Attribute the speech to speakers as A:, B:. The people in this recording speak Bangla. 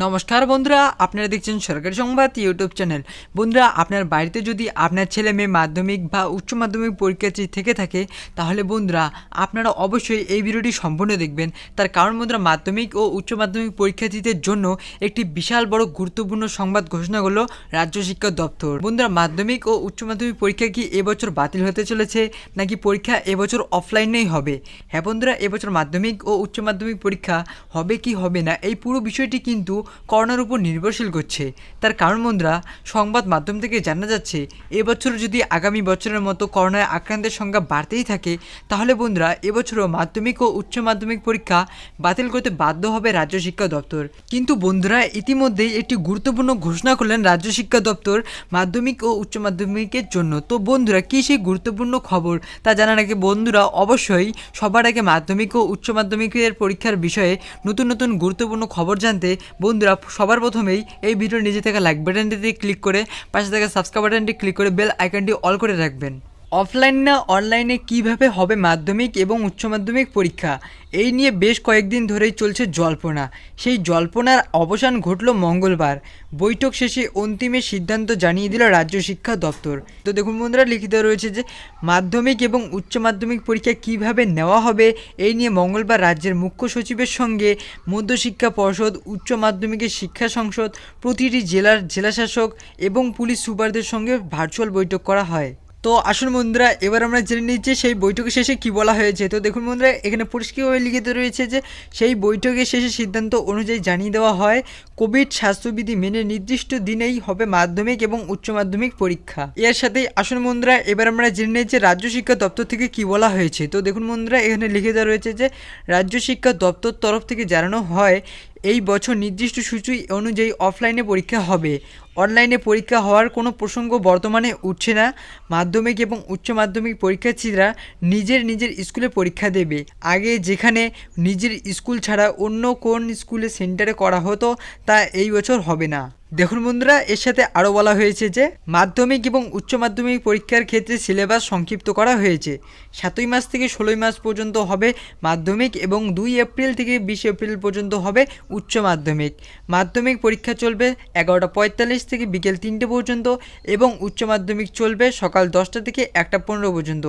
A: নমস্কার বন্ধুরা, আপনারা দেখছেন সরকারি সংবাদ ইউটিউব চ্যানেল। বন্ধুরা, আপনার বাড়িতে যদি আপনার ছেলে মেয়ে মাধ্যমিক বা উচ্চ মাধ্যমিক পরীক্ষার্থী থেকে থাকে, তাহলে বন্ধুরা আপনারা অবশ্যই এই ভিডিওটি সম্পূর্ণ দেখবেন। তার কারণ বন্ধুরা, মাধ্যমিক ও উচ্চ মাধ্যমিক পরীক্ষার্থীদের জন্য একটি বিশাল বড় গুরুত্বপূর্ণ সংবাদ ঘোষণা করলো রাজ্য শিক্ষা দপ্তর। বন্ধুরা, মাধ্যমিক ও উচ্চ মাধ্যমিক পরীক্ষা কি এবছর বাতিল হতে চলেছে, নাকি পরীক্ষা এবছর অফলাইনেই হবে? হ্যাঁ বন্ধুরা, এবছর মাধ্যমিক ও উচ্চ মাধ্যমিক পরীক্ষা হবে কি হবে না, এই পুরো বিষয়টি কিন্তু করোনার উপর নির্ভরশীল করছে। তার কারণ বন্ধুরা, সংবাদ মাধ্যম থেকে জানা যাচ্ছে এবছর যদি আগামী বছরের মতো করোনায় আক্রান্তের সংখ্যা বাড়তেই থাকে, তাহলে বন্ধুরা এবছরও মাধ্যমিক ও উচ্চ মাধ্যমিক পরীক্ষা বাতিল করতে বাধ্য হবে রাজ্য শিক্ষা দপ্তর। কিন্তু বন্ধুরা, ইতিমধ্যেই একটি গুরুত্বপূর্ণ ঘোষণা করলেন রাজ্য শিক্ষা দপ্তর মাধ্যমিক ও উচ্চ মাধ্যমিকের জন্য। তো বন্ধুরা, কী সেই গুরুত্বপূর্ণ খবর তা জানার আগে বন্ধুরা অবশ্যই সবার আগে মাধ্যমিক ও উচ্চ মাধ্যমিকের পরীক্ষার বিষয়ে নতুন নতুন গুরুত্বপূর্ণ খবর জানতে বন্ধুরা সবার প্রথমেই এই ভিডিওর নিচে থাকা লাইক বাটনটিতে ক্লিক করে পাশে থাকা সাবস্ক্রাইব বাটনটি ক্লিক করে বেল আইকনটি অল করে রাখবেন। অফলাইন না অনলাইনে কিভাবে হবে মাধ্যমিক এবং উচ্চ মাধ্যমিক পরীক্ষা, এই নিয়ে বেশ কয়েকদিন ধরেই চলছে জল্পনা। সেই জল্পনার অবসান ঘটল মঙ্গলবার। বৈঠক শেষে অন্তিমের সিদ্ধান্ত জানিয়ে দিল রাজ্য শিক্ষা দপ্তর। তো দেখুন বন্ধুরা, লিখিত রয়েছে যে মাধ্যমিক এবং উচ্চ মাধ্যমিক পরীক্ষা কিভাবে নেওয়া হবে এই নিয়ে মঙ্গলবার রাজ্যের মুখ্য সচিবের সঙ্গে মধ্যশিক্ষা পর্ষদ, উচ্চ মাধ্যমিকের শিক্ষা সংসদ, প্রতিটি জেলার জেলাশাসক এবং পুলিশ সুপারদের সঙ্গে ভার্চুয়াল বৈঠক করা হয়। তো আসুন বন্ধুরা, এবার আমরা জেনে নিচ্ছি সেই বৈঠকের শেষে কি বলা হয়েছে। তো দেখুন বন্ধুরা, এখানে পরিষ্কারভাবে লিখিত রয়েছে যে সেই বৈঠকের শেষে সিদ্ধান্ত অনুযায়ী জানিয়ে দেওয়া হয় কোভিড স্বাস্থ্যবিধি মেনে নির্দিষ্ট দিনেই হবে মাধ্যমিক এবং উচ্চ মাধ্যমিক পরীক্ষা। এর সাথেই আসুন বন্ধুরা, এবার আমরা জেনে নিচ্ছি রাজ্য শিক্ষা দপ্তর থেকে কি বলা হয়েছে। তো দেখুন বন্ধুরা, এখানে লিখে দেওয়া রয়েছে যে রাজ্য শিক্ষা দপ্তর তরফ থেকে জানানো হয় এই বছর নির্দিষ্ট সূচি অনুযায়ী অফলাইনে পরীক্ষা হবে। অনলাইনে পরীক্ষা হওয়ার কোনো প্রসঙ্গ বর্তমানে উঠছে না। মাধ্যমিক এবং উচ্চ মাধ্যমিক পরীক্ষার্থীরা নিজের নিজের স্কুলে পরীক্ষা দেবে। আগে যেখানে নিজের স্কুল ছাড়া অন্য কোন স্কুলে সেন্টারে করা হতো, তা এই বছর হবে না। দেখুন বন্ধুরা, এর সাথে আরও বলা হয়েছে যে মাধ্যমিক এবং উচ্চ মাধ্যমিক পরীক্ষার ক্ষেত্রে সিলেবাস সংক্ষিপ্ত করা হয়েছে। 7ই মার্চ থেকে 16ই মার্চ পর্যন্ত হবে মাধ্যমিক এবং 2 এপ্রিল থেকে 20 এপ্রিল পর্যন্ত হবে উচ্চ মাধ্যমিক। মাধ্যমিক পরীক্ষা চলবে 11:45 থেকে বিকেল 3টে পর্যন্ত এবং উচ্চ মাধ্যমিক চলবে সকাল 10টা থেকে 1টা 15 পর্যন্ত।